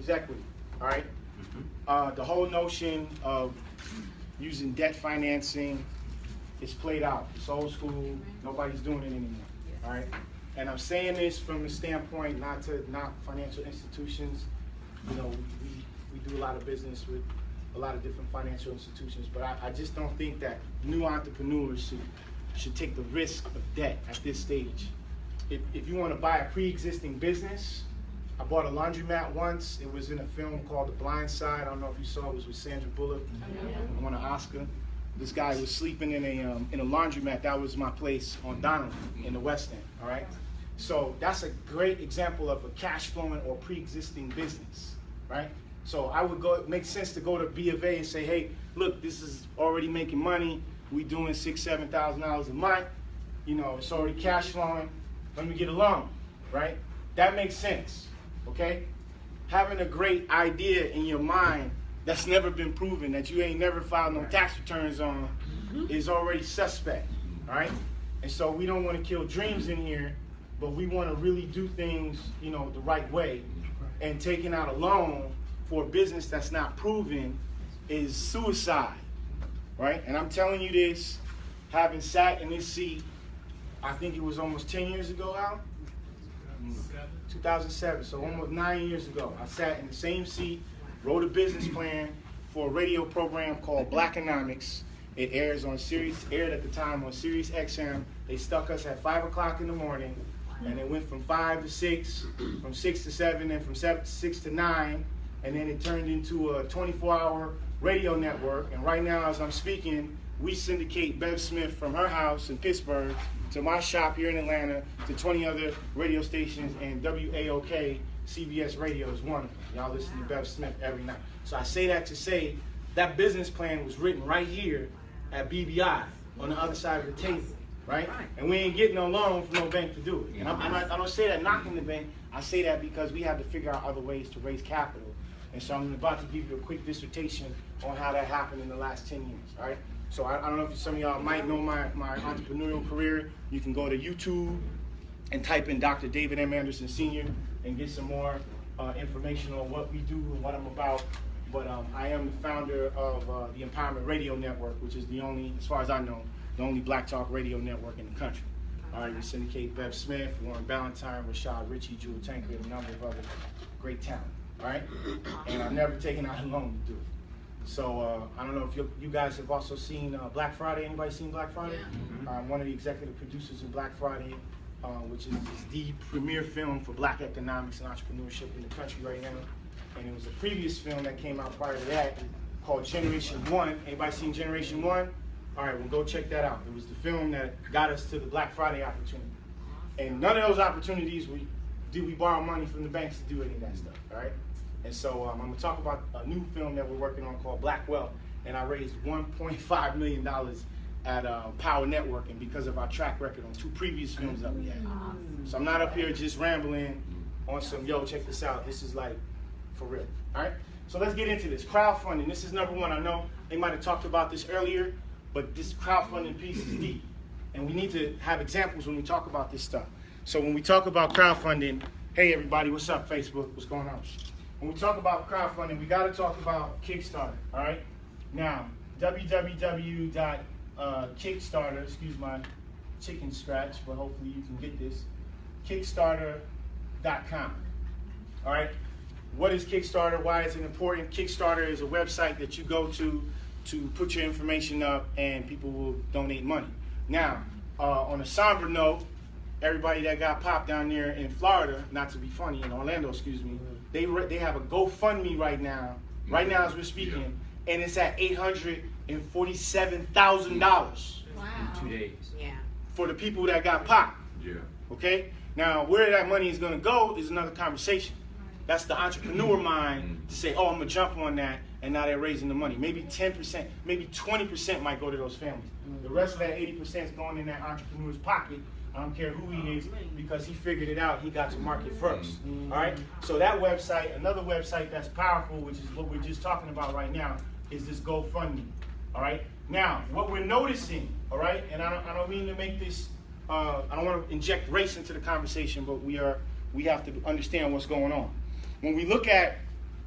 equity, all right? The whole notion of using debt financing is played out. It's old school. Nobody's doing it anymore, all right? And I'm saying this from the standpoint not to knock financial institutions. You know, we do a lot of business with a lot of different financial institutions, but I just don't think that new entrepreneurs should take the risk of debt at this stage. If you want to buy a pre-existing business, I bought a laundromat once. It was in a film called The Blind Side. I don't know if you saw it. It was with Sandra Bullock. I won an Oscar. This guy was sleeping in a laundromat. That was my place on Donald in the West End, all right? So that's a great example of a cash flowing or pre-existing business, right? So I would go, it makes sense to go to B of A and say, hey, look, this is already making money. We doing $6,000, $7,000 a month. You know, it's already cash flowing. Let me get a loan, right? That makes sense, okay? Having a great idea in your mind that's never been proven, that you ain't never filed no tax returns on, is already suspect, all right? And so we don't want to kill dreams in here, but we want to really do things, you know, the right way. And taking out a loan for a business that's not proven is suicide, right? And I'm telling you this, having sat in this seat, I think it was almost 10 years ago, Al? 2007, so almost 9 years ago. I sat in the same seat, wrote a business plan for a radio program called Blackonomics. It aired at the time on Sirius XM. They stuck us at 5 o'clock in the morning, and it went from 5 to 6, from 6 to 7, and from 6 to 9, and then it turned into a 24-hour radio network. And right now, as I'm speaking, we syndicate Bev Smith from her house in Pittsburgh to my shop here in Atlanta to 20 other radio stations, and WAOK, CBS Radio is one of them. Y'all listen to Bev Smith every night. So I say that to say that business plan was written right here at BBI on the other side of the table, right? And we ain't getting no loan from no bank to do it. And I don't say that knocking the bank. I say that because we have to figure out other ways to raise capital. And so I'm about to give you a quick dissertation on how that happened in the last 10 years, all right? So I don't know if some of y'all might know my entrepreneurial career. You can go to YouTube and type in Dr. David M. Anderson Sr. and get some more information on what we do and what I'm about. But I am the founder of the Empowerment Radio Network, which is the only, as far as I know, the only black talk radio network in the country. All right, we syndicate Bev Smith, Warren Ballantyne, Rashad Ritchie, Jewel Tankred, and a number of other great talent, all right? And I've never taken out a loan to do it. So I don't know if you guys have also seen Black Friday. Anybody seen Black Friday? I'm one of the executive producers in Black Friday, which is the premier film for black economics and entrepreneurship in the country right now. And it was a previous film that came out prior to that called Generation 1. Anybody seen Generation 1? All right, well, go check that out. It was the film that got us to the Black Friday opportunity. And none of those opportunities did we borrow money from the banks to do any of that stuff, all right? And so I'm going to talk about a new film that we're working on called Black Wealth. And I raised $1.5 million at Power Networking because of our track record on 2 previous films that we had. So I'm not up here just rambling on some, yo, check this out. This is like for real, all right? So let's get into this. Crowdfunding, this is number one. I know they might have talked about this earlier, but this crowdfunding piece is deep. And we need to have examples when we talk about this stuff. So when we talk about crowdfunding, hey everybody, what's up Facebook? What's going on? When we talk about crowdfunding, we got to talk about Kickstarter, all right? Now, www.kickstarter, excuse my chicken scratch, but hopefully you can get this, kickstarter.com, all right? What is Kickstarter? Why is it important? Kickstarter is a website that you go to put your information up and people will donate money. Now, on a somber note, everybody that got popped down there in Florida, not to be funny, in Orlando, excuse me, they have a GoFundMe right now as we're speaking, and it's at $847,000. Wow. In 2 days. Yeah. For the people that got popped. Yeah. Okay? Now, where that money is going to go is another conversation. That's the entrepreneur mind to say, oh, I'm going to jump on that, and now they're raising the money. Maybe 10%, maybe 20% might go to those families. The rest of that 80% is going in that entrepreneur's pocket. I don't care who he is, because he figured it out. He got to market first. All right? So that website, another website that's powerful, which is what we're just talking about right now, is this GoFundMe. All right? Now, what we're noticing, all right, and I don't mean to make this, I don't want to inject race into the conversation, but we have to understand what's going on. When we look at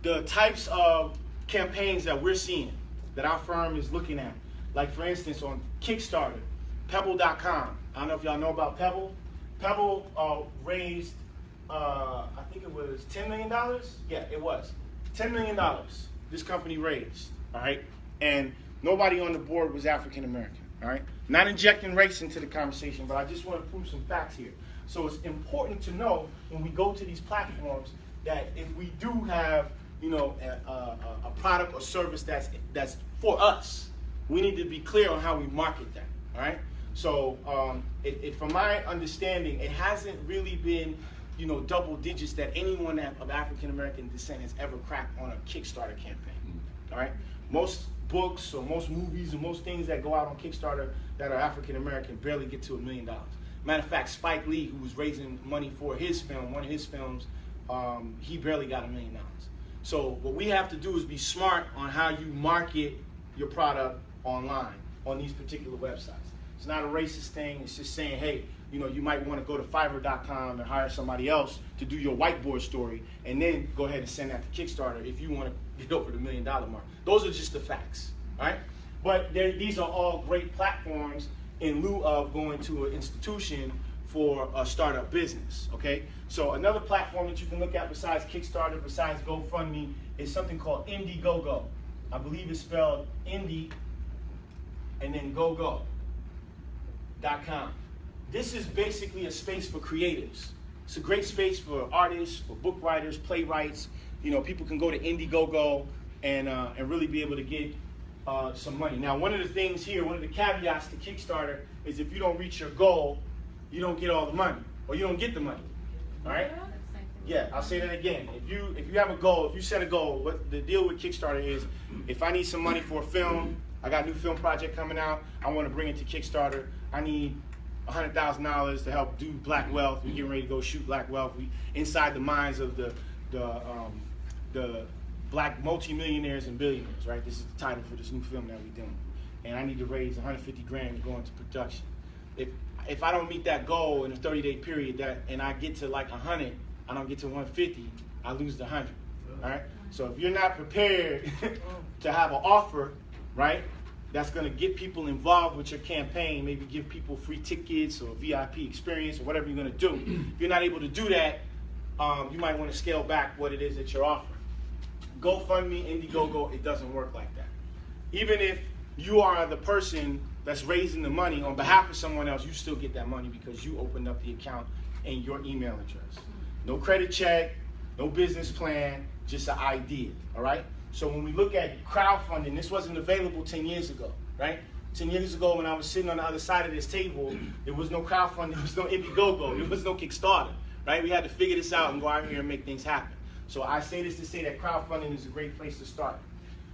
the types of campaigns that we're seeing, that our firm is looking at. Like for instance, on Kickstarter, Pebble.com. I don't know if y'all know about Pebble. Pebble raised, I think it was $10 million? Yeah, it was. $10 million this company raised, all right? And nobody on the board was African American, all right? Not injecting race into the conversation, but I just want to prove some facts here. So it's important to know when we go to these platforms that if we do have, you know, a product or service that's for us, we need to be clear on how we market that, all right? So from my understanding, it hasn't really been, you know, double digits that anyone of African American descent has ever cracked on a Kickstarter campaign, all right? Most books or most movies or most things that go out on Kickstarter that are African American barely get to $1 million. Matter of fact, Spike Lee, who was raising money for his film, one of his films, he barely got $1 million. So what we have to do is be smart on how you market your product online on these particular websites. It's not a racist thing. It's just saying, hey, you know, you might want to go to Fiverr.com and hire somebody else to do your whiteboard story, and then go ahead and send that to Kickstarter if you want to get over the $1 million mark. Those are just the facts, all right? But these are all great platforms in lieu of going to an institution for a startup business, okay? So another platform that you can look at besides Kickstarter, besides GoFundMe, is something called Indiegogo. I believe it's spelled Indie and then GoGo.com. This is basically a space for creatives. It's a great space for artists, for book writers, playwrights. You know, people can go to Indiegogo and really be able to get some money. Now, one of the things here, one of the caveats to Kickstarter is if you don't reach your goal, you don't get all the money, or you don't get the money. All right? Yeah, I'll say that again. If you have a goal, if you set a goal, what the deal with Kickstarter is, if I need some money for a film, I got a new film project coming out, I want to bring it to Kickstarter, I need $100,000 to help do Black Wealth. We're getting ready to go shoot Black Wealth. We inside the minds of the black multimillionaires and billionaires, right? This is the title for this new film that we're doing. And I need to raise 150 grand to go into production. If I don't meet that goal in a 30-day period, and I get to like 100, I don't get to 150, I lose the 100, all right? So if you're not prepared to have an offer, right, that's going to get people involved with your campaign, maybe give people free tickets or VIP experience or whatever you're going to do. If you're not able to do that, you might want to scale back what it is that you're offering. GoFundMe, Indiegogo, it doesn't work like that. Even if you are the person that's raising the money on behalf of someone else, you still get that money because you opened up the account and your email address. No credit check, no business plan, just an idea, all right? So when we look at crowdfunding, this wasn't available 10 years ago, right? 10 years ago when I was sitting on the other side of this table, there was no crowdfunding, there was no Indiegogo, there was no Kickstarter, right? We had to figure this out and go out here and make things happen. So I say this to say that crowdfunding is a great place to start.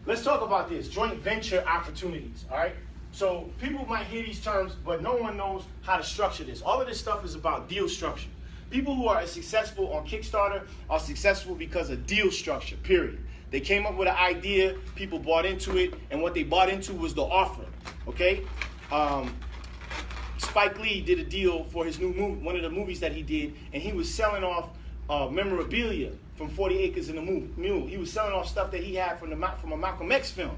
Let's talk about this, joint venture opportunities, all right? So people might hear these terms, but no one knows how to structure this. All of this stuff is about deal structure. People who are successful on Kickstarter are successful because of deal structure, period. They came up with an idea, people bought into it, and what they bought into was the offer, okay? Spike Lee did a deal for his new movie, one of the movies that he did, and he was selling off memorabilia from 40 Acres and a Mule. He was selling off stuff that he had from a Malcolm X film.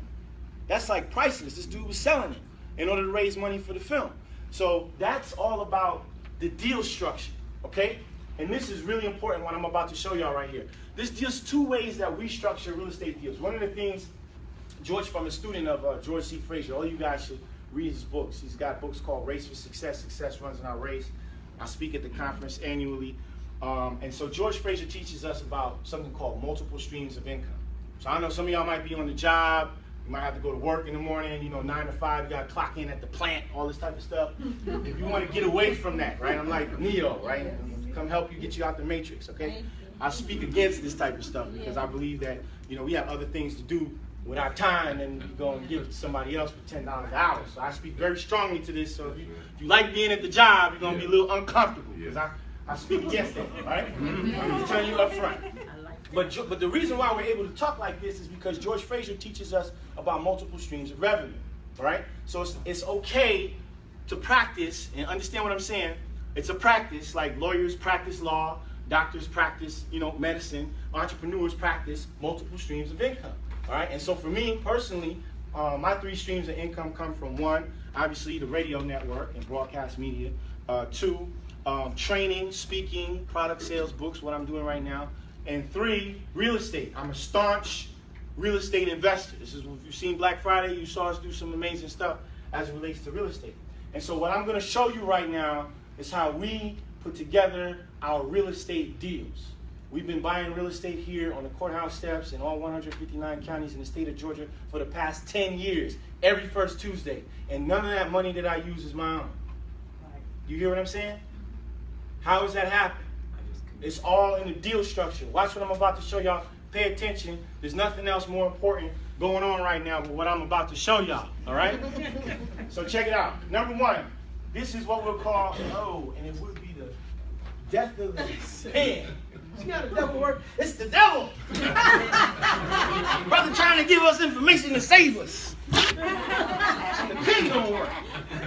That's like priceless. This dude was selling it in order to raise money for the film. So that's all about the deal structure, okay? And this is really important, what I'm about to show y'all right here. There's just two ways that we structure real estate deals. One of the things, George, from a student of George C. Frazier, all you guys should read his books. He's got books called Race for Success, Success Runs in Our Race. I speak at the conference annually. And so George Frazier teaches us about something called multiple streams of income. So I know some of y'all might be on the job, you might have to go to work in the morning, 9 to 5, you got to clock in at the plant, all this type of stuff. If you want to get away from that, right? I'm like Neo, right? Come help you get you out the matrix, okay? I speak against this type of stuff because I believe that, we have other things to do with our time and you go and give it to somebody else for $10 an hour. So I speak very strongly to this. So if you like being at the job, you're going to be a little uncomfortable because I speak against that, right? I'm just telling you up front. But the reason why we're able to talk like this is because George Frazier teaches us about multiple streams of revenue, all right? So it's okay to practice and understand what I'm saying. It's a practice, like lawyers practice law, Doctors practice, medicine. Entrepreneurs practice multiple streams of income. All right. And so for me personally, my 3 streams of income come from 1, obviously the radio network and broadcast media. 2, training, speaking, product sales, books, what I'm doing right now. And 3, real estate. I'm a staunch real estate investor. This is, if you've seen Black Friday, you saw us do some amazing stuff as it relates to real estate. And so what I'm going to show you right now is how we put together our real estate deals. We've been buying real estate here on the courthouse steps in all 159 counties in the state of Georgia for the past 10 years, every first Tuesday. And none of that money that I use is my own. You hear what I'm saying? How does that happen? It's all in the deal structure. Watch what I'm about to show y'all. Pay attention. There's nothing else more important going on right now but what I'm about to show y'all. All right? So check it out. Number 1, this is what we'll call, and it would be the death of the pen. See how the devil works? It's the devil. Brother trying to give us information to save us. The pen don't work.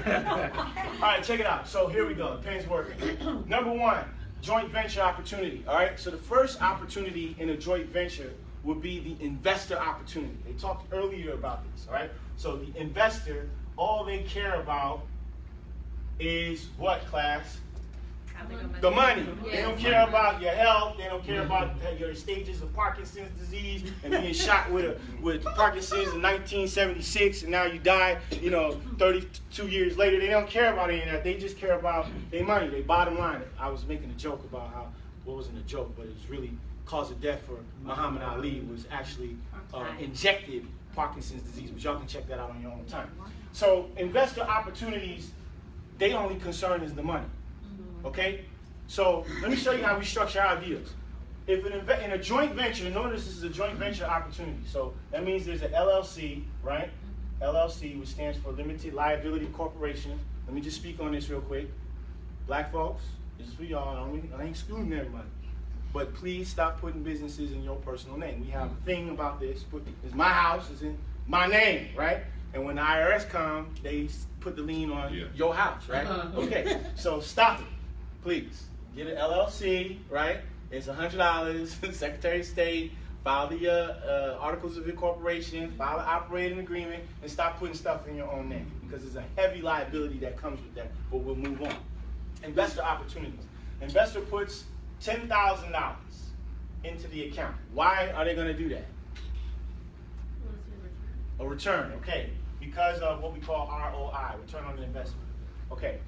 All right, check it out. So here we go. The pen's working. Number 1, joint venture opportunity. All right. So the first opportunity in a joint venture would be the investor opportunity. They talked earlier about this. All right. So the investor, all they care about is what, class? The money. They don't care about your health. They don't care about your stages of Parkinson's disease and being shot with Parkinson's in 1976 and now you die, 32 years later. They don't care about any of that. They just care about their money, their bottom line. I was making a joke about how, well, it wasn't a joke, but it was really cause of death for Muhammad Ali was actually injected Parkinson's disease, but y'all can check that out on your own time. So investor opportunities, they only concern is the money. Okay, so let me show you how we structure our deals. If in a joint venture, notice this is a joint venture opportunity. So that means there's an LLC, right? LLC, which stands for Limited Liability Corporation. Let me just speak on this real quick. Black folks, this is for y'all. I ain't excluding everybody. But please stop putting businesses in your personal name. We have a thing about this. It's my house, it's in my name, right? And when the IRS come, they put the lien on your house, right? Okay, so stop it. Please, get an LLC, right? It's $100, Secretary of State, file the Articles of Incorporation, file an operating agreement, and stop putting stuff in your own name because there's a heavy liability that comes with that, but we'll move on. Investor opportunities. Investor puts $10,000 into the account. Why are they going to do that? A return, okay. Because of what we call ROI, return on investment. Okay.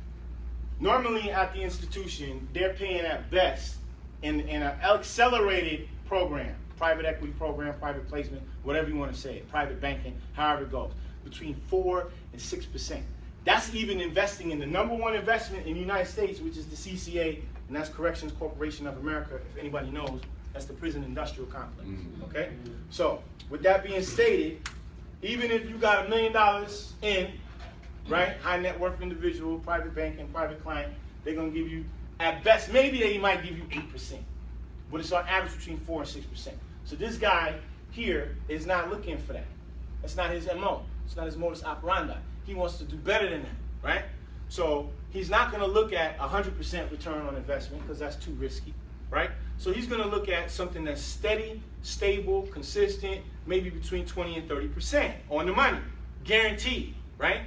Normally at the institution, they're paying at best in an accelerated program, private equity program, private placement, whatever you want to say, private banking, however it goes, between 4 and 6%. That's even investing in the number 1 investment in the United States, which is the CCA, and that's Corrections Corporation of America. If anybody knows, that's the prison industrial complex. Okay? So, with that being stated, even if you got $1 million in, right? High net worth individual, private banking, private client, they're going to give you, at best, maybe they might give you 8%. But it's on average between 4 and 6%. So this guy here is not looking for that. That's not his MO. It's not his modus operandi. He wants to do better than that, right? So he's not going to look at 100% return on investment because that's too risky, right? So he's going to look at something that's steady, stable, consistent, maybe between 20 and 30% on the money, guaranteed, right?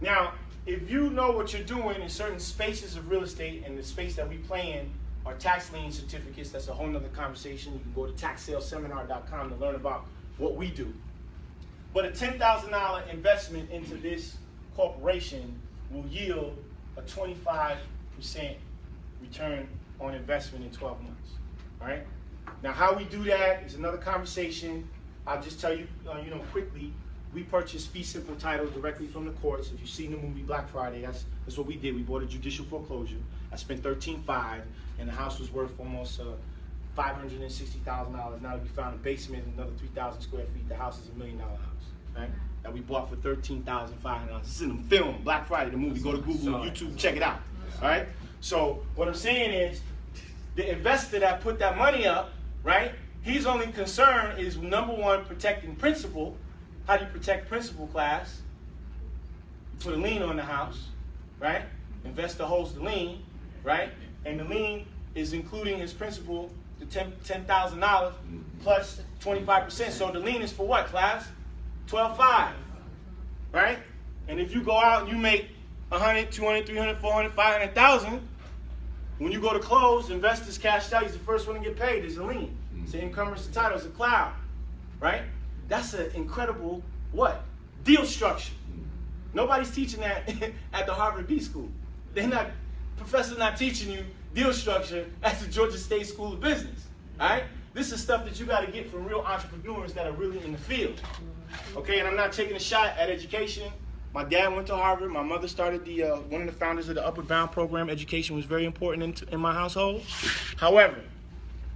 Now, if you know what you're doing in certain spaces of real estate, and the space that we play in are tax lien certificates, that's a whole nother conversation. You can go to taxsaleseminar.com to learn about what we do. But a $10,000 investment into this corporation will yield a 25% return on investment in 12 months. All right? Now, how we do that is another conversation. I'll just tell you, quickly. We purchased fee simple title directly from the courts. If you've seen the movie Black Friday, that's what we did. We bought a judicial foreclosure. I spent $13,500, and the house was worth almost $560,000. Now that we found a basement, another 3,000 square feet, the house is $1 million house, right? That we bought for $13,500. This is in the film, Black Friday, the movie. Go to Google, YouTube, check it out. All right. So what I'm saying is, the investor that put that money up, right? His only concern is number 1, protecting principal. How do you protect principal, class? You put a lien on the house, right? Investor holds the lien, right? And the lien is including his principal, the $10,000 plus 25%. So the lien is for what, class? 12.5, right? And if you go out and you make 100, 200, 300, 400, 500,000, when you go to close, investors cashed out. He's the first one to get paid. There's a lien. It's an encumbrance of title. It's a cloud, right? That's an incredible what? Deal structure. Nobody's teaching that at the Harvard B School. Professor's not teaching you deal structure at the Georgia State School of Business. All right? This is stuff that you got to get from real entrepreneurs that are really in the field. Okay, and I'm not taking a shot at education. My dad went to Harvard. My mother started one of the founders of the Upward Bound program. Education was very important in my household. However,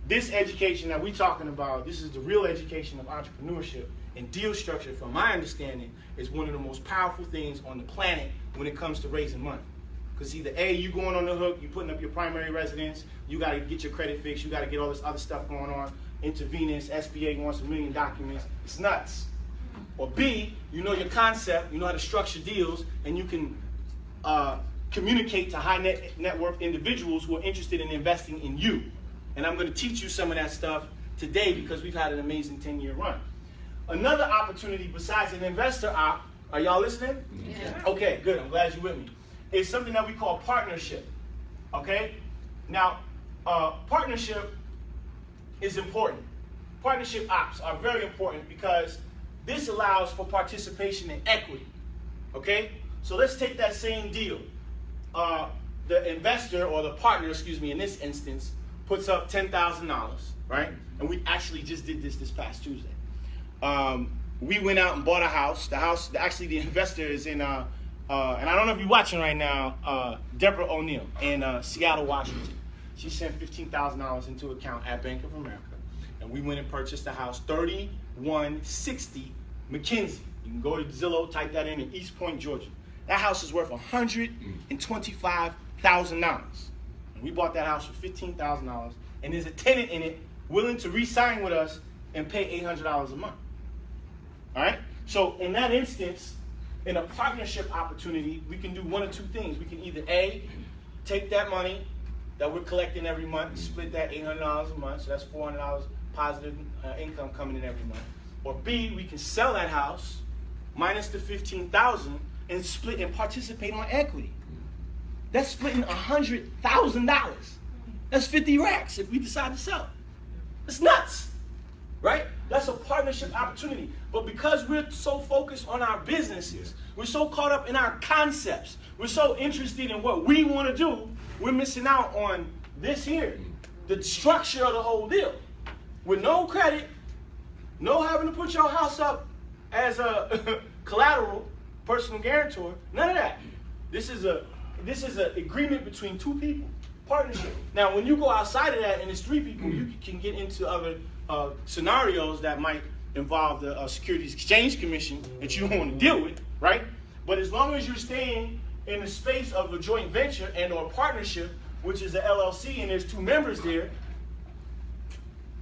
this education that we're talking about, this is the real education of entrepreneurship, and deal structure, from my understanding, is one of the most powerful things on the planet when it comes to raising money. Because either A, you going on the hook, you putting up your primary residence, you got to get your credit fixed, you got to get all this other stuff going on, intravenous, SBA wants a million documents, it's nuts. Or B, you know your concept, you know how to structure deals, and you can communicate to high net worth individuals who are interested in investing in you. And I'm going to teach you some of that stuff today because we've had an amazing 10-year run. Another opportunity besides an investor op, are y'all listening? Yeah. Okay, good, I'm glad you're with me. It's something that we call partnership, okay? Now, partnership is important. Partnership ops are very important because this allows for participation in equity, okay? So let's take that same deal. The investor, or the partner, excuse me, in this instance, puts up $10,000, right? And we actually just did this past Tuesday. We went out and bought a house. Actually the investor is in, and I don't know if you're watching right now, Deborah O'Neill in Seattle, Washington. She sent $15,000 into account at Bank of America. And we went and purchased a house, 3160 McKenzie. You can go to Zillow, type that in East Point, Georgia. That house is worth $125,000. We bought that house for $15,000, and there's a tenant in it willing to re-sign with us and pay $800 a month. All right? So in that instance, in a partnership opportunity, we can do one of two things. We can either A, take that money that we're collecting every month and split that $800 a month, so that's $400 positive income coming in every month. Or B, we can sell that house minus the $15,000 and split and participate on equity. That's splitting $100,000. That's 50 racks if we decide to sell. It's nuts, right? That's a partnership opportunity. But because we're so focused on our businesses, we're so caught up in our concepts, we're so interested in what we want to do, we're missing out on this here, the structure of the whole deal. With no credit, no having to put your house up as a collateral, personal guarantor, none of that. This is an agreement between two people, partnership. Now, when you go outside of that and it's three people, you can get into other scenarios that might involve the Securities Exchange Commission that you don't want to deal with, right? But as long as you're staying in the space of a joint venture and or partnership, which is an LLC, and there's two members there,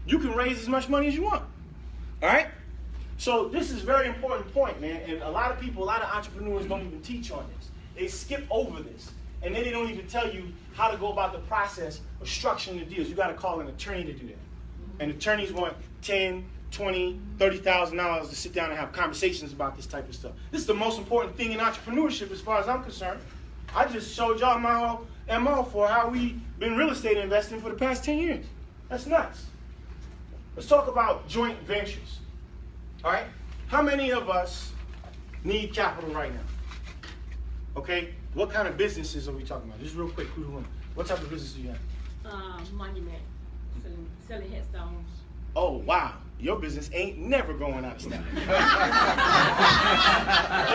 you can raise as much money as you want, all right? So this is a very important point, man, and a lot of people, a lot of entrepreneurs don't even teach on this. They skip over this, and then they don't even tell you how to go about the process of structuring the deals. You got to call an attorney to do that. And attorneys want $10,000, $20,000, $30,000 to sit down and have conversations about this type of stuff. This is the most important thing in entrepreneurship as far as I'm concerned. I just showed y'all my whole MO for how we've been real estate investing for the past 10 years. That's nuts. Let's talk about joint ventures. All right? How many of us need capital right now? Okay? What kind of businesses are we talking about? Just real quick, who's one? What type of business do you have? Monument. Selling headstones. Oh, wow. Your business ain't never going out of style.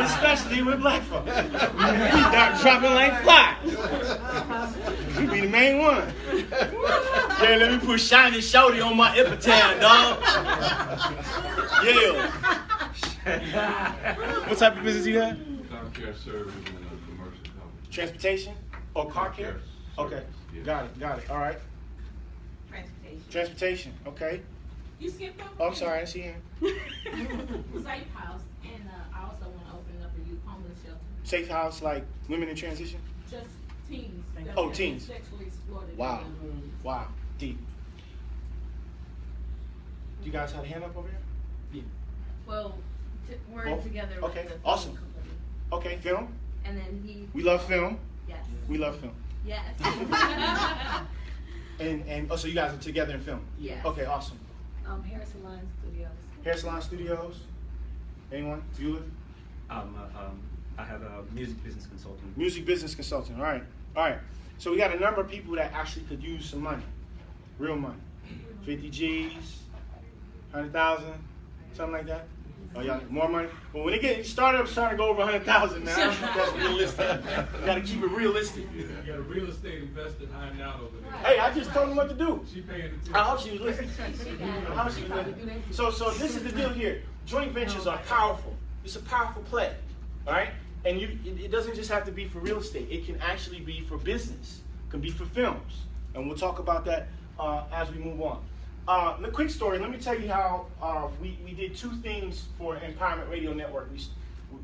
Especially with black folks. We start dropping like flies. We be the main one. Yeah, let me put shiny shorty on my epitaph, dog. Yeah. What type of business you have? Car care service and a commercial company. Transportation? Or car care? Okay. Yeah. Got it. All right. Transportation. Okay. You skipped over? Oh, I'm sorry. I didn't see him. Safe house, and I also want to open up a youth homeless shelter. Safe house, like women in transition? Just teens. Oh, that teens. Sexually exploited. Wow. Wow. Deep. You guys had a hand up over here? Well, we're Both? together Okay, with the film awesome. company. Okay, film. And then he. We love film. Yes. We love film. Yes. And so you guys are together in film? Yes. Okay, awesome. Hair Salon Studios. Hair Salon Studios? Anyone? Bueller? I have a music business consulting. Music business consultant. All right. All right. So we got a number of people that actually could use some money. Real money. 50 G's, 100,000, something like that. Oh, y'all need more money? But when it gets started, I'm trying to go over 100,000 now. I don't think that's realistic. You got to keep it realistic. You got a real estate investor hiding out over there. Hey, I just told him what to do. She paying attention. I hope she was listening. I hope she was listening. So this is the deal here. Joint ventures are powerful. It's a powerful play, all right? And it doesn't just have to be for real estate. It can actually be for business. It can be for films. And we'll talk about that as we move on. A quick story. Let me tell you how we did two things for Empowerment Radio Network.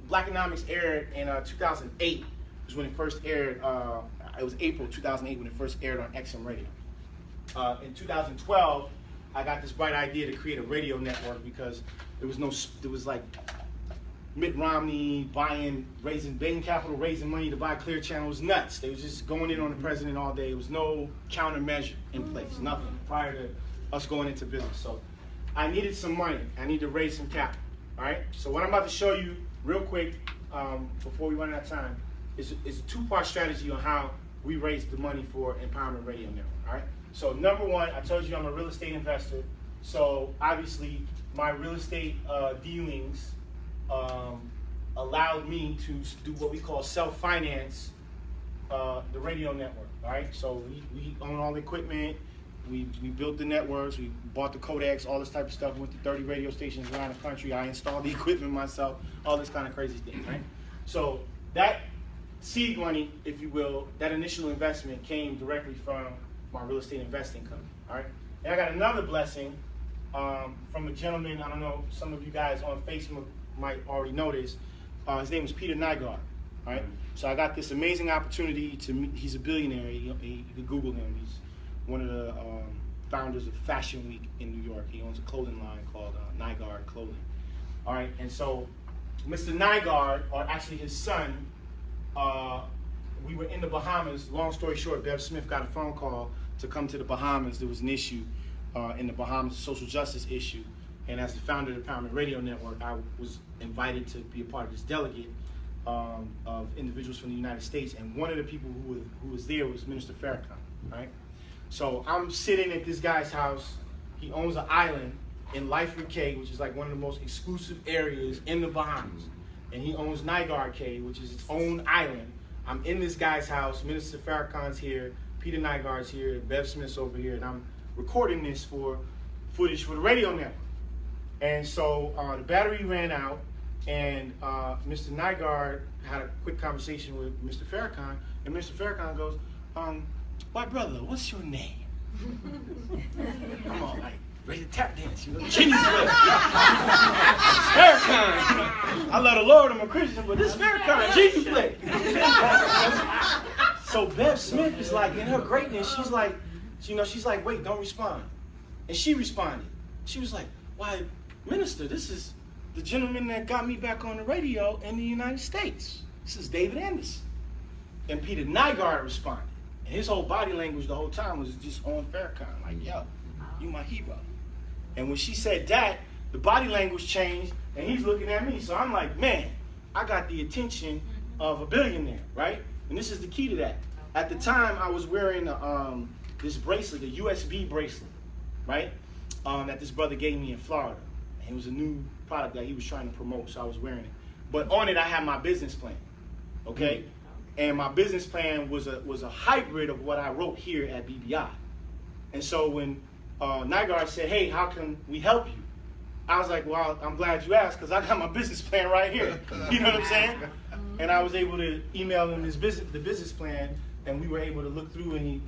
Blackonomics aired in 2008. Was when it first aired. It was April 2008 when it first aired on XM Radio. In 2012, I got this bright idea to create a radio network because there was like Mitt Romney raising Bain Capital, raising money to buy Clear Channel. It was nuts. They was just going in on the president all day. There was no countermeasure in place, nothing prior to us going into business. So I needed some money. I need to raise some capital. All right. So what I'm about to show you real quick before we run out of time is a two-part strategy on how we raised the money for Empowerment Radio Network. All right. So number one, I told you I'm a real estate investor. So obviously my real estate dealings allowed me to do what we call self-finance the radio network. All right. So we own all the equipment. We built the networks, we bought the codecs, all this type of stuff, went to 30 radio stations around the country. I installed the equipment myself, all this kind of crazy thing, right? So that seed money, if you will, that initial investment came directly from my real estate investing company, all right? And I got another blessing from a gentleman, I don't know, some of you guys on Facebook might already know this. His name is Peter Nygaard, all right? So I got this amazing opportunity to meet, he's a billionaire, you can Google him, he's one of the founders of Fashion Week in New York. He owns a clothing line called Nygaard Clothing. All right, and so Mr. Nygaard, or actually his son, we were in the Bahamas. Long story short, Bev Smith got a phone call to come to the Bahamas. There was an issue in the Bahamas, a social justice issue. And as the founder of the Empowerment Radio Network, I was invited to be a part of this delegate of individuals from the United States. And one of the people who was there was Minister Farrakhan, right? So I'm sitting at this guy's house. He owns an island in Lyford Cay, which is like one of the most exclusive areas in the Bahamas. And he owns Nygaard Cay, which is its own island. I'm in this guy's house. Minister Farrakhan's here. Peter Nygaard's here. Bev Smith's over here. And I'm recording this for footage for the radio network. And so the battery ran out. And Mr. Nygaard had a quick conversation with Mr. Farrakhan. And Mr. Farrakhan goes, my brother, what's your name? I'm all like, ready to tap dance, you know, Jenny's way. Farrakhan. I love the Lord, I'm a Christian, but this Farrakhan, Jesus way. So Bev Smith is like, in her greatness, she's like, wait, don't respond. And she responded. She was like, why, Minister, this is the gentleman that got me back on the radio in the United States. This is David Anderson. And Peter Nygaard responded. And his whole body language the whole time was just on Farrakhan, like, yo, you my hero. And when she said that, the body language changed, and he's looking at me. So I'm like, man, I got the attention of a billionaire, right? And this is the key to that. At the time, I was wearing this bracelet, a USB bracelet, right? That this brother gave me in Florida. And it was a new product that he was trying to promote, so I was wearing it. But on it, I had my business plan, okay? And my business plan was a hybrid of what I wrote here at BBI. And so when Nygaard said, hey, how can we help you? I was like, well, I'm glad you asked because I got my business plan right here. You know what I'm saying? And I was able to email him the business plan, and we were able to look through, and he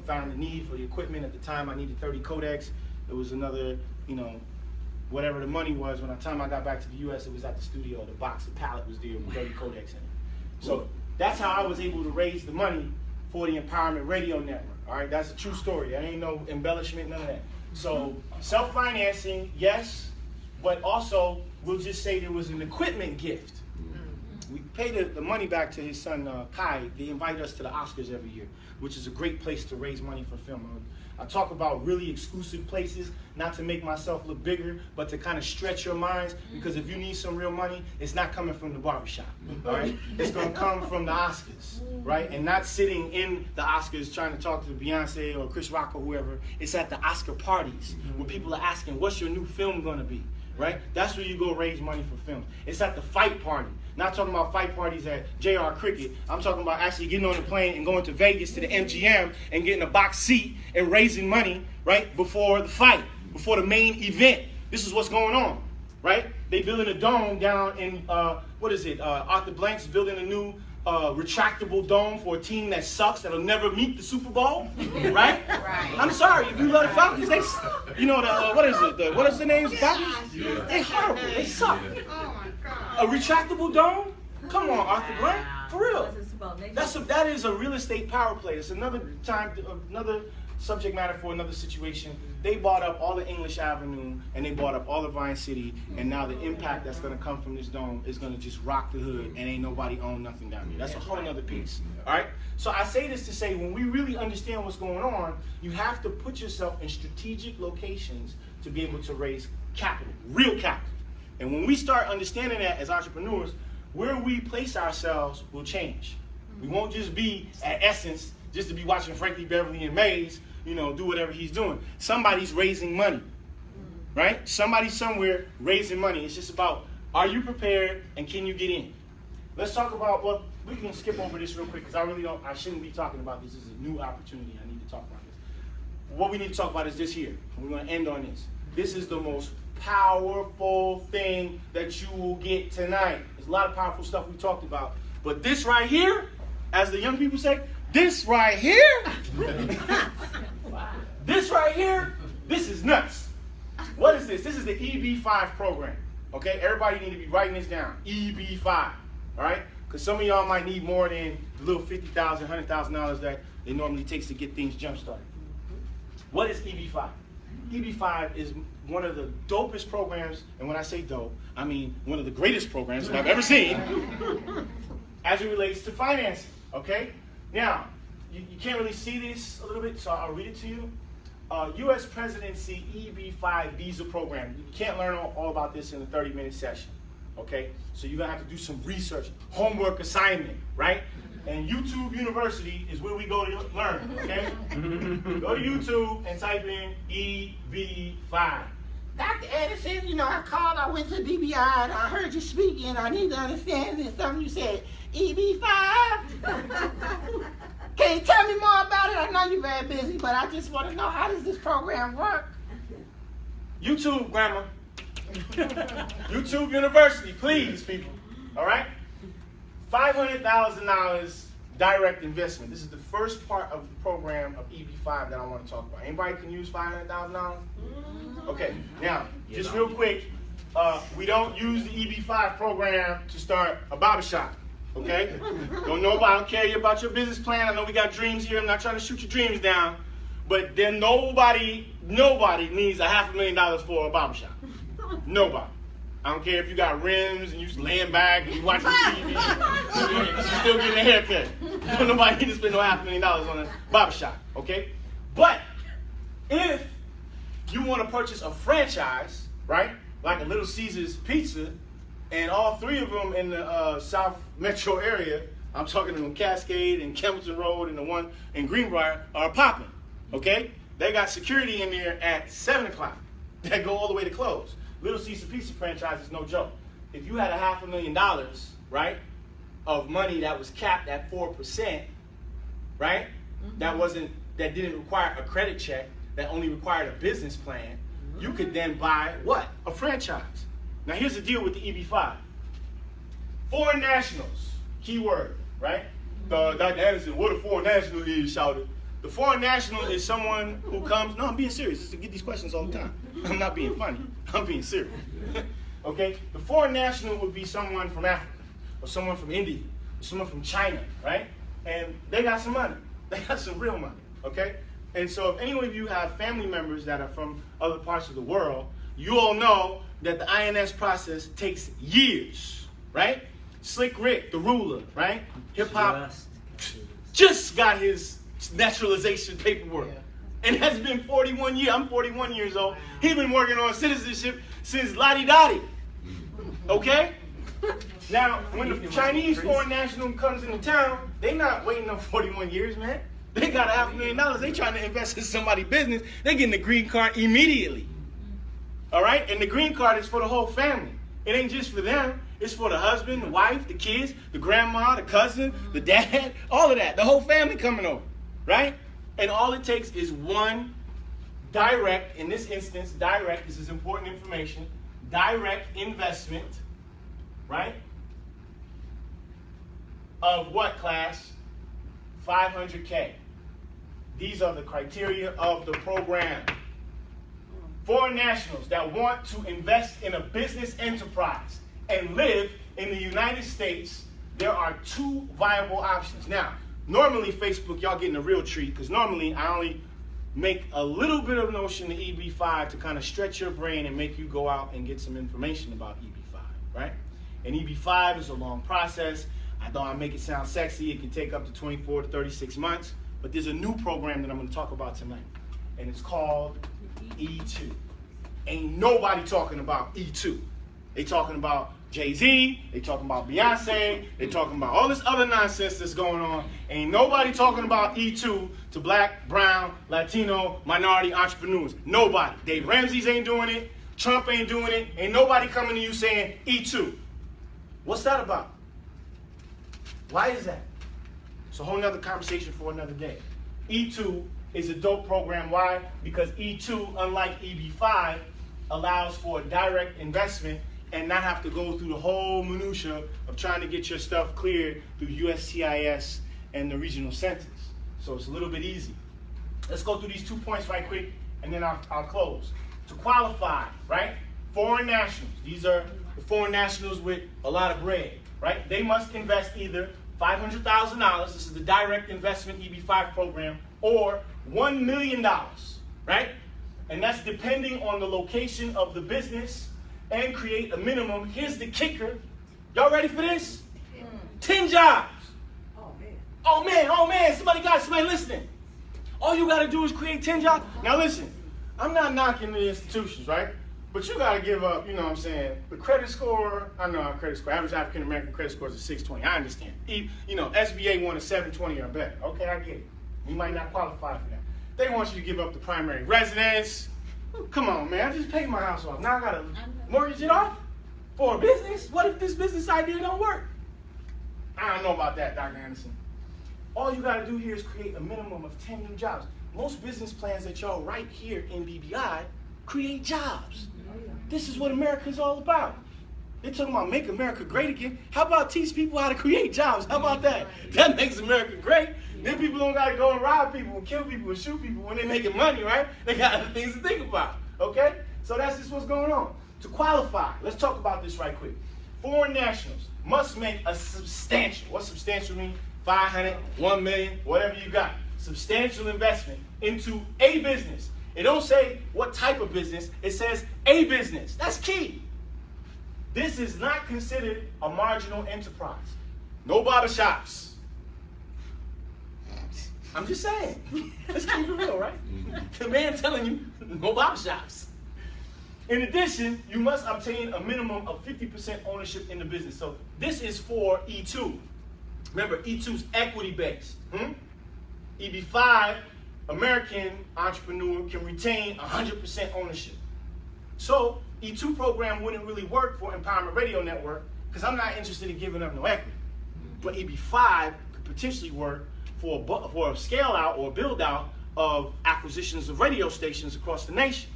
found the need for the equipment. At the time, I needed 30 codecs. There was another, whatever the money was. When the time I got back to the U.S., it was at the studio. The box, the pallet was there with 30 codecs in it. So that's how I was able to raise the money for the Empowerment Radio Network. All right, that's a true story. That ain't no embellishment, none of that. So self-financing, yes, but also we'll just say there was an equipment gift. We paid the money back to his son Kai. They invite us to the Oscars every year, which is a great place to raise money for film. I talk about really exclusive places, not to make myself look bigger, but to kind of stretch your minds, because if you need some real money, it's not coming from the barbershop, all right? It's going to come from the Oscars, right? And not sitting in the Oscars trying to talk to Beyonce or Chris Rock or whoever. It's at the Oscar parties where people are asking, what's your new film going to be, right? That's where you go raise money for film. It's at the fight party. Not talking about fight parties at JR Cricket. I'm talking about actually getting on the plane and going to Vegas to the MGM and getting a box seat and raising money, right, before the fight, before the main event. This is what's going on, right? They building a dome down in, Arthur Blank's building a new retractable dome for a team that sucks, that'll never meet the Super Bowl, right? I'm sorry, if you love the Falcons, they, what is the name of the Falcons? They horrible, they suck. A retractable dome? Come on, Arthur Blank, for real. That is a real estate power play. It's another subject matter for another situation. They bought up all of English Avenue and they bought up all of Vine City, and now the impact that's going to come from this dome is going to just rock the hood, and ain't nobody own nothing down here. That's a whole other piece. All right. So I say this to say, when we really understand what's going on, you have to put yourself in strategic locations to be able to raise capital, real capital. And when we start understanding that as entrepreneurs, where we place ourselves will change. We won't just be at Essence just to be watching Frankie Beverly and Mays, do whatever he's doing. Somebody's raising money, right? Somebody somewhere raising money. It's just about, are you prepared and can you get in? Let's talk about, we can skip over this real quick because I shouldn't be talking about this. This is a new opportunity. I need to talk about this. What we need to talk about is this here. We're going to end on this. This is the most powerful thing that you will get tonight. There's a lot of powerful stuff we talked about, but this right here, as the young people say, this right here, this right here, this is nuts. What is this? This is the EB5 program. Okay, everybody need to be writing this down. EB5, all right? Because some of y'all might need more than the little $50,000, $100,000 that it normally takes to get things jump started. What is EB5? EB5 is one of the dopest programs, and when I say dope, I mean one of the greatest programs that I've ever seen as it relates to financing, okay? Now, you can't really see this a little bit, so I'll read it to you. U.S. Presidency EB5 Visa Program. You can't learn all about this in a 30-minute session, okay? So you're going to have to do some research, homework assignment, right? And YouTube University is where we go to learn, okay? Go to YouTube and type in EB5. Dr. Edison, I called, I went to BBI, and I heard you speaking. I need to understand this. Something you said, EB5? Can you tell me more about it? I know you're very busy, but I just want to know, how does this program work? YouTube, Grandma. YouTube University, please, people. All right? $500,000 direct investment. This is the first part of the program of EB5 that I want to talk about. Anybody can use $500,000? Okay, now, just real quick, we don't use the EB5 program to start a barbershop, okay? Don't care about your business plan. I know we got dreams here. I'm not trying to shoot your dreams down, but then nobody needs $500,000 for a barbershop. Nobody. I don't care if you got rims and you just laying back and you watching TV, you're still getting a haircut. Nobody needs to spend no $500,000 on a barbershop, okay? But if you want to purchase a franchise, right, like a Little Caesars Pizza, and all three of them in the South Metro area, I'm talking about Cascade and Kempton Road and the one in Greenbrier, are popping, okay? They got security in there at 7 o'clock that go all the way to close. Little Caesar Pizza franchise is no joke. If you had $500,000, right, of money that was capped at 4%, right, that didn't require a credit check, that only required a business plan, you could then buy what? A franchise. Now here's the deal with the EB5. Foreign nationals, keyword, right? Dr. Anderson, what a foreign national is, shouted. The foreign national is someone who comes, no, I'm being serious. Just to get these questions all the time. I'm not being funny. I'm being serious. Okay? The foreign national would be someone from Africa, or someone from India, or someone from China, right? And they got some money. They got some real money, okay? And so if any of you have family members that are from other parts of the world, you all know that the INS process takes years, right? Slick Rick, the ruler, right? Hip hop just got his naturalization paperwork. And that's been 41 years. I'm 41 years old. He's been working on citizenship since Lottie-Dottie. Okay? Now, when the Chinese foreign national comes into town, they not waiting on 41 years, man. They got $500,000. They trying to invest in somebody's business. They getting the green card immediately. All right? And the green card is for the whole family. It ain't just for them. It's for the husband, the wife, the kids, the grandma, the cousin, the dad, all of that. The whole family coming over, right? And all it takes is one direct, in this instance, direct, this is important information, direct investment, right? Of what, class? 500K. These are the criteria of the program. Foreign nationals that want to invest in a business enterprise and live in the United States, there are two viable options. Now, normally Facebook, y'all getting a real treat, because normally I only make a little bit of notion to EB5 to kind of stretch your brain and make you go out and get some information about EB5, right? And EB5 is a long process. I know I make it sound sexy. It can take up to 24 to 36 months. But there's a new program that I'm going to talk about tonight. And it's called E2. Ain't nobody talking about E2. They talking about Jay-Z. They talking about Beyonce. They talking about all this other nonsense that's going on. Ain't nobody talking about E2 to black, brown, Latino, minority entrepreneurs. Nobody. Dave Ramsey's ain't doing it. Trump ain't doing it. Ain't nobody coming to you saying E2. What's that about? Why is that? It's a whole nother conversation for another day. E2 is a dope program. Why? Because E2, unlike EB5, allows for direct investment and not have to go through the whole minutia of trying to get your stuff cleared through USCIS and the regional centers. So it's a little bit easy. Let's go through these 2 points right quick, and then I'll close. To qualify, right? Foreign nationals. These are the foreign nationals with a lot of bread, right? They must invest either $500,000, this is the direct investment EB5 program, or $1 million, right? And that's depending on the location of the business, and create a minimum. Here's the kicker. Y'all ready for this? 10 jobs. Oh man, somebody listening. All you gotta do is create 10 jobs. Now listen, I'm not knocking the institutions, right? But you gotta give up, you know what I'm saying, the credit score. I know our credit score, average African American credit score is a 620. I understand. You know, SBA want a 720 or better. Okay, I get it. You might not qualify for that. They want you to give up the primary residence. Come on, man, I just paid my house off. Now I gotta mortgage it off for a business? What if this business idea don't work? I don't know about that, Dr. Anderson. All you gotta do here is create a minimum of 10 new jobs. Most business plans that y'all write here in BBI create jobs. This is what America's all about. They're talking about make America great again. How about teach people how to create jobs? How about that? That makes America great. Then people don't gotta go and rob people and kill people and shoot people when they're making money, right? They got other things to think about, okay? So that's just what's going on. To qualify, let's talk about this right quick. Foreign nationals must make a substantial, what's substantial mean? 500, 1 million, whatever you got. Substantial investment into a business. It don't say what type of business, it says a business. That's key. This is not considered a marginal enterprise. No barbershops. I'm just saying. Let's keep it real, right? The man telling you, no barbershops. In addition, you must obtain a minimum of 50% ownership in the business. So this is for E2. Remember, E2's equity-based. EB5, American entrepreneur can retain 100% ownership. So E2 program wouldn't really work for Empowerment Radio Network because I'm not interested in giving up no equity. But EB5 could potentially work for a scale out or build out of acquisitions of radio stations across the nation,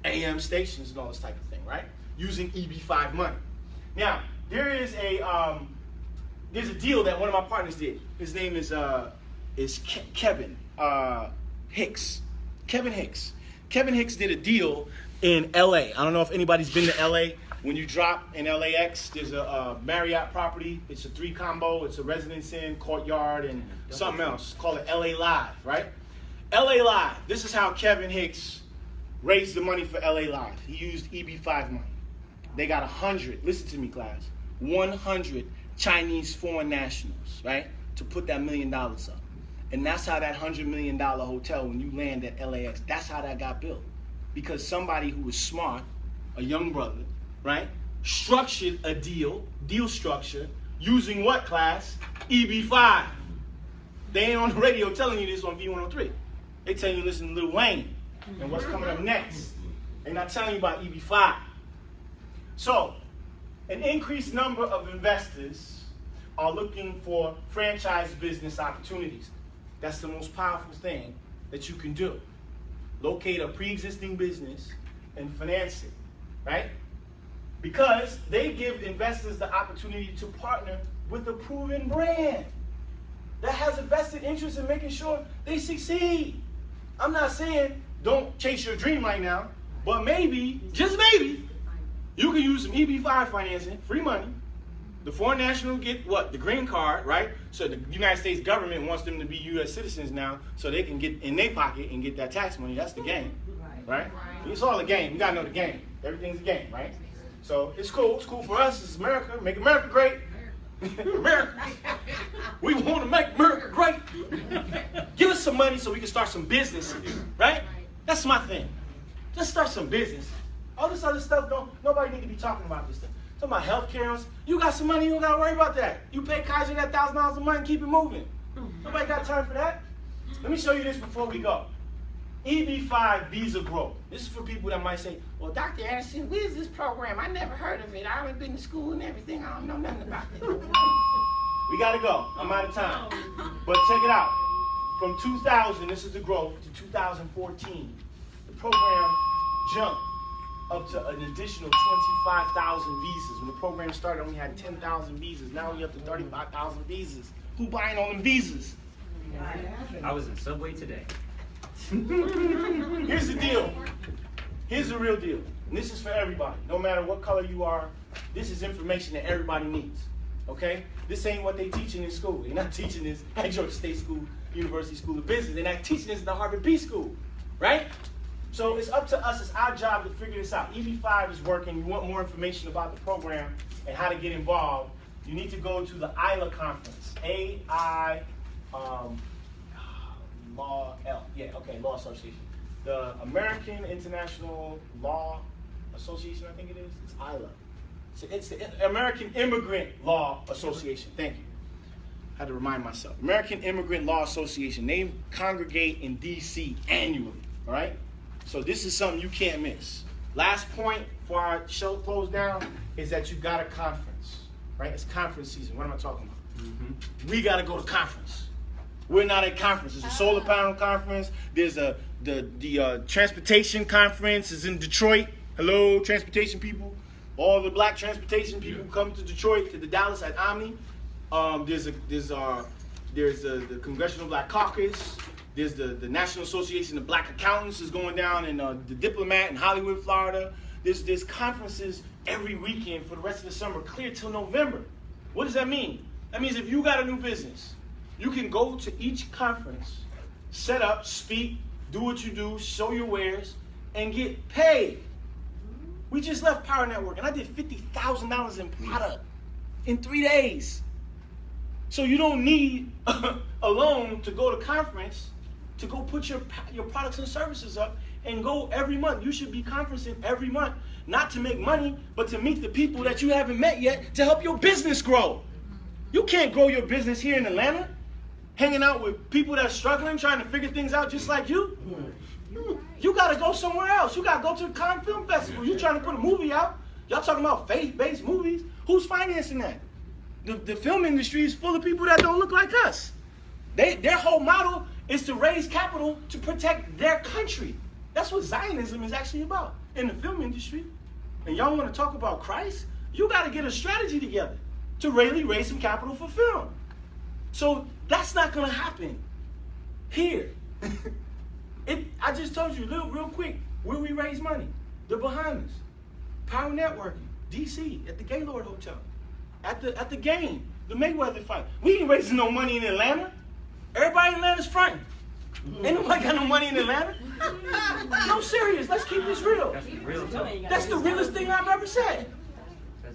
AM stations and all this type of thing, right? Using EB5 money. Now, there's a deal that one of my partners did. His name is Kevin Hicks. Kevin Hicks. Kevin Hicks did a deal in LA. I don't know if anybody's been to LA. When you drop in LAX, there's a Marriott property. It's a 3 combo. It's a Residence Inn, Courtyard, and something else. Call it LA Live, right? LA Live. This is how Kevin Hicks raised the money for LA Live. He used EB5 money. They got 100, listen to me, class, 100 Chinese foreign nationals, right, to put that $1 million up. And that's how that $100 million hotel, when you land at LAX, that's how that got built. Because somebody who was smart, a young brother, right, structured a deal structure, using what, class? EB5. They ain't on the radio telling you this on V103. They telling you listen to Lil Wayne and what's coming up next. They're not telling you about EB5. So, an increased number of investors are looking for franchise business opportunities. That's the most powerful thing that you can do. Locate a pre-existing business and finance it, right? Because they give investors the opportunity to partner with a proven brand that has a vested interest in making sure they succeed. I'm not saying don't chase your dream right now, but maybe, just maybe, you can use some EB5 financing, free money. The foreign national get what? The green card, right? So the United States government wants them to be U.S. citizens now so they can get in their pocket and get that tax money. That's the game, right? It's all a game. You got to know the game. Everything's a game, right? So it's cool. It's cool for us. It's America. Make America great. America. We want to make America great. Give us some money so we can start some businesses, right? That's my thing. Let's start some business. All this other stuff, nobody need to be talking about this stuff. Talking about health care. You got some money, you don't got to worry about that. You pay Kaiser that $1,000 a month and keep it moving. Nobody got time for that. Let me show you this before we go. EB5 Visa Growth. This is for people that might say, well, Dr. Anderson, what is this program? I never heard of it. I haven't been to school and everything. I don't know nothing about it. We got to go. I'm out of time. But check it out. From 2000, this is the growth, to 2014, the program jumped up to an additional 25,000 visas. When the program started, we had 10,000 visas. Now we're up to 35,000 visas. Who buying all them visas? I was in Subway today. Here's the deal. Here's the real deal. And this is for everybody. No matter what color you are, this is information that everybody needs. Okay? This ain't what they teaching in school. They're not teaching this at Georgia State School, University School of Business. They're not teaching this at the Harvard B School. Right? So it's up to us, it's our job to figure this out. EB5 is working. You want more information about the program and how to get involved, you need to go to the ILA conference. Law Association. The American International Law Association, I think it is. It's ILA. It's the American Immigrant Law Association. Thank you. I had to remind myself. American Immigrant Law Association. They congregate in D.C. annually. All right? So this is something you can't miss. Last point before our show closes down is that you got a conference, right? It's conference season. What am I talking about? We got to go to conference. We're not at conference. There's a solar panel conference. There's the transportation conference is in Detroit. Hello, transportation people. All the black transportation people come to Detroit, to the Dallas at Omni. There's the Congressional Black Caucus. There's the National Association of Black Accountants is going down in the Diplomat in Hollywood, Florida. There's conferences every weekend for the rest of the summer, clear till November. What does that mean? That means if you got a new business, you can go to each conference, set up, speak, do what you do, show your wares, and get paid. We just left Power Network, and I did $50,000 in product in 3 days. So you don't need a loan to go to conference, to go put your products and services up and go every month. You should be conferencing every month, not to make money, but to meet the people that you haven't met yet to help your business grow. You can't grow your business here in Atlanta, hanging out with people that are struggling, trying to figure things out just like you. You got to go somewhere else. You got to go to the Cannes Film Festival. You trying to put a movie out. Y'all talking about faith-based movies. Who's financing that? The film industry is full of people that don't look like us. Their whole model is to raise capital to protect their country. That's what Zionism is actually about in the film industry. And y'all want to talk about Christ? You got to get a strategy together to really raise some capital for film. So that's not going to happen here. I just told you real quick where we raise money. The Bahamas, Power Networking, D.C. at the Gaylord Hotel, at the game, the Mayweather fight. We ain't raising no money in Atlanta. Everybody in Atlanta's fronting. Ain't nobody got no money in Atlanta. No, serious. Let's keep this real. That's real talk. That's the realest thing I've ever said.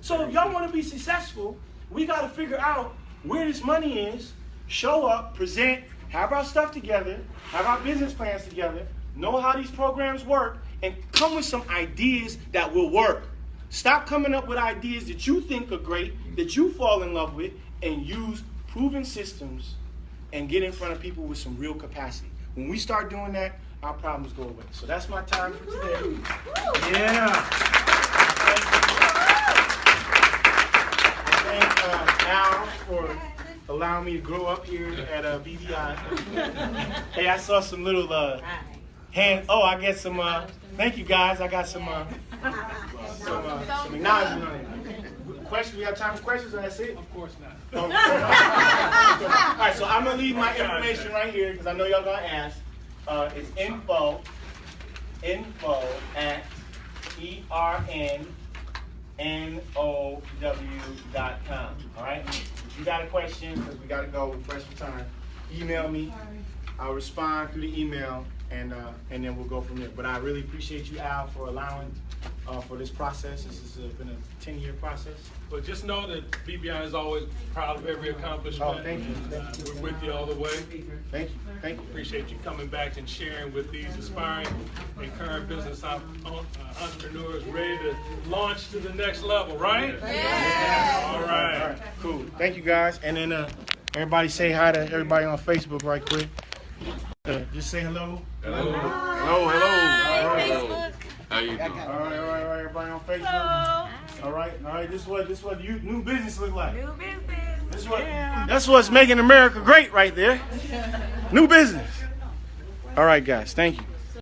So if y'all want to be successful, we got to figure out where this money is, show up, present, have our stuff together, have our business plans together, know how these programs work, and come with some ideas that will work. Stop coming up with ideas that you think are great, that you fall in love with, and use proven systems and get in front of people with some real capacity. When we start doing that, our problems go away. So that's my time for today. Yeah. Thank Al for allowing me to grow up here at BVI. Hey, I saw some little hand. Oh, I get some. Thank you guys. I got some acknowledgement on it. Questions? We have time for questions, or that's it? Of course not. All right, so I'm gonna leave my information right here because I know y'all gonna ask. It's info at ERNNOW.com. All right. If you got a question, because we gotta go, we're pressed for time. Email me. I'll respond through the email, and then we'll go from there. But I really appreciate you, Al, for allowing for this process. This has been a 10-year process. But just know that BBI is always proud of every accomplishment. Oh, thank you. We're with you all the way. Thank you. Thank you. Appreciate you coming back and sharing with these aspiring and current business entrepreneurs ready to launch to the next level, right? Yeah. All right. All right. Cool. Thank you, guys. And then everybody say hi to everybody on Facebook right quick. Just say hello. Hello. Hello. Hi, how you doing? All right. Everybody on Facebook. All right. This is what you new business look like. New business. That's what's making America great right there. New business. All right, guys. Thank you.